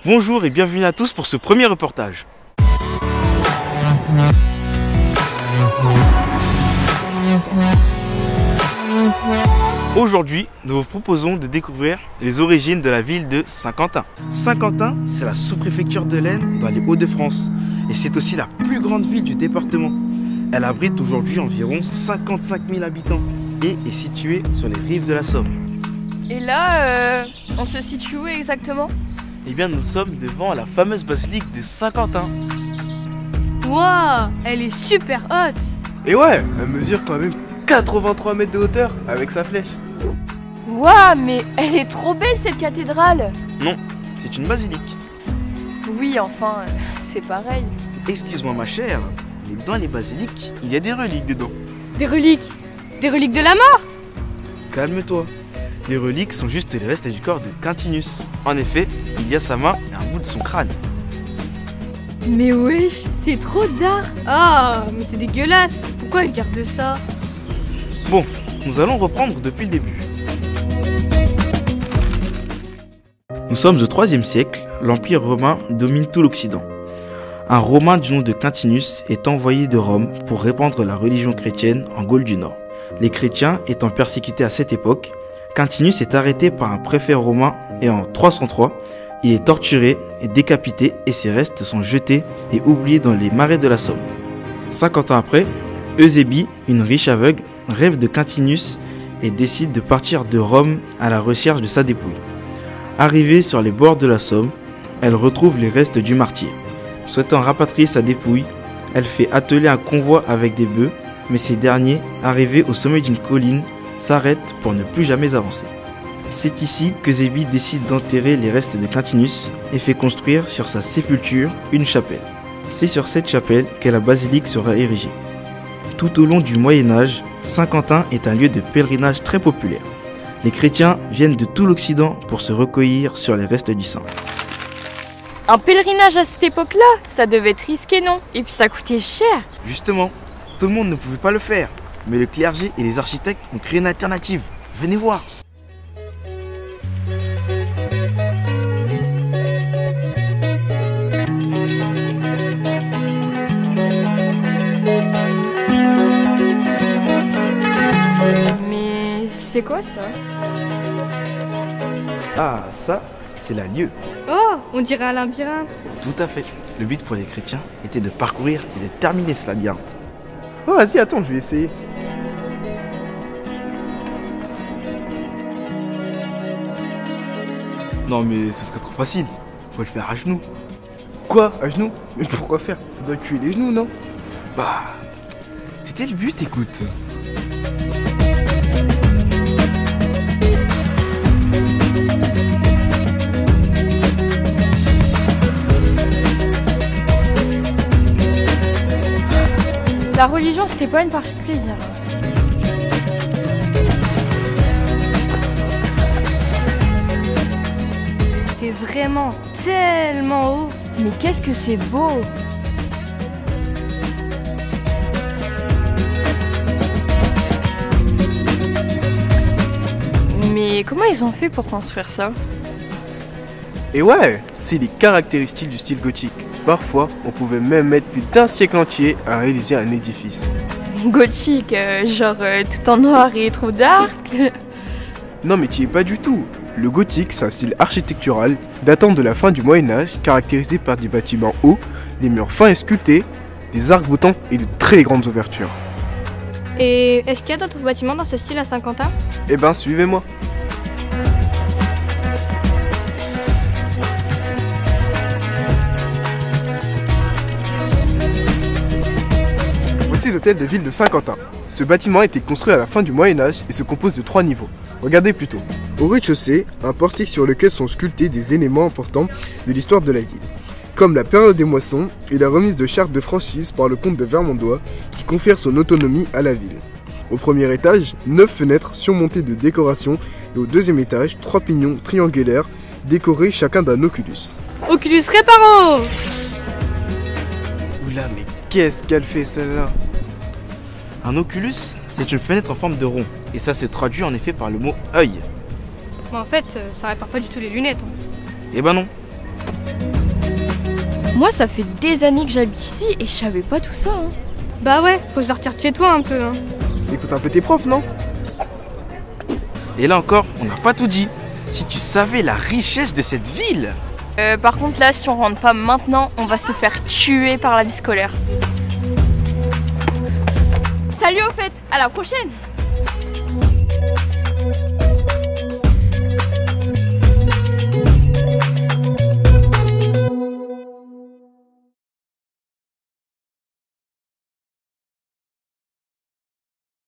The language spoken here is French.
Bonjour et bienvenue à tous pour ce premier reportage. Aujourd'hui, nous vous proposons de découvrir les origines de la ville de Saint-Quentin. Saint-Quentin, c'est la sous-préfecture de l'Aisne dans les Hauts-de-France et c'est aussi la plus grande ville du département. Elle abrite aujourd'hui environ 55 000 habitants et est située sur les rives de la Somme. Et là, on se situe où exactement ? Eh bien, nous sommes devant la fameuse basilique de Saint-Quentin. Waouh, elle est super haute. Et ouais, elle mesure quand même 83 mètres de hauteur avec sa flèche. Waouh, mais elle est trop belle cette cathédrale. Non, c'est une basilique. Oui, enfin, c'est pareil. Excuse-moi ma chère, mais dans les basiliques, il y a des reliques dedans. Des reliques de la mort. Calme-toi. Les reliques sont juste les restes du corps de Quintinus. En effet, il y a sa main et un bout de son crâne. Mais wesh, c'est trop dark. Ah, mais c'est dégueulasse. Pourquoi elle garde ça ? Bon, nous allons reprendre depuis le début. Nous sommes au IIIe siècle, l'Empire romain domine tout l'Occident. Un Romain du nom de Quintinus est envoyé de Rome pour répandre la religion chrétienne en Gaule du Nord. Les chrétiens étant persécutés à cette époque, Quintinus est arrêté par un préfet romain et en 303, il est torturé et décapité et ses restes sont jetés et oubliés dans les marais de la Somme. 50 ans après, Eusébie, une riche aveugle, rêve de Quintinus et décide de partir de Rome à la recherche de sa dépouille. Arrivée sur les bords de la Somme, elle retrouve les restes du martyr. Souhaitant rapatrier sa dépouille, elle fait atteler un convoi avec des bœufs, mais ces derniers, arrivés au sommet d'une colline, s'arrêtent pour ne plus jamais avancer. C'est ici qu'Eusébie décide d'enterrer les restes de Quintinus et fait construire sur sa sépulture une chapelle. C'est sur cette chapelle que la basilique sera érigée. Tout au long du Moyen-Âge, Saint-Quentin est un lieu de pèlerinage très populaire. Les chrétiens viennent de tout l'Occident pour se recueillir sur les restes du saint. Un pèlerinage à cette époque-là, ça devait être risqué, non ? Et puis ça coûtait cher. Justement, tout le monde ne pouvait pas le faire, mais le clergé et les architectes ont créé une alternative. Venez voir. Mais c'est quoi ça ? Ah, ça, c'est la lieue. Oh, on dirait un labyrinthe. Tout à fait. Le but pour les chrétiens était de parcourir et de terminer ce labyrinthe. Oh, vas-y, attends, je vais essayer. Non mais ce serait trop facile. Faut le faire à genoux. Quoi, à genoux? Mais pourquoi faire? Ça doit tuer les genoux, non? Bah, c'était le but, écoute. La religion, c'était pas une partie de plaisir. C'est vraiment tellement haut. Mais qu'est-ce que c'est beau! Mais comment ils ont fait pour construire ça? Et ouais, c'est les caractéristiques du style gothique. Parfois, on pouvait même mettre plus d'un siècle entier à réaliser un édifice. Gothique, genre tout en noir et trop dark. Non mais tu y es pas du tout. Le gothique, c'est un style architectural datant de la fin du Moyen-Âge, caractérisé par des bâtiments hauts, des murs fins et sculptés, des arcs-boutants et de très grandes ouvertures. Et est-ce qu'il y a d'autres bâtiments dans ce style à Saint-Quentin? Eh ben, suivez-moi. Voici l'hôtel de ville de Saint-Quentin. Ce bâtiment a été construit à la fin du Moyen-Âge et se compose de 3 niveaux. Regardez plutôt. Au rez-de-chaussée, un portique sur lequel sont sculptés des éléments importants de l'histoire de la ville, comme la période des moissons et la remise de chartes de franchise par le comte de Vermandois qui confère son autonomie à la ville. Au premier étage, 9 fenêtres surmontées de décorations et au deuxième étage, 3 pignons triangulaires décorés chacun d'un oculus. Oculus Reparo! Oula, mais qu'est-ce qu'elle fait celle-là? Un oculus, c'est une fenêtre en forme de rond, et ça se traduit en effet par le mot œil. Mais en fait, ça répare pas du tout les lunettes. Eh ben non. Moi, ça fait des années que j'habite ici et je savais pas tout ça. Hein. Bah ouais, faut sortir de chez toi un peu. Hein. Écoute un peu tes profs, non? Et là encore, on n'a pas tout dit. Si tu savais la richesse de cette ville. Par contre, là, si on rentre pas maintenant, on va se faire tuer par la vie scolaire. Salut au fait, à la prochaine!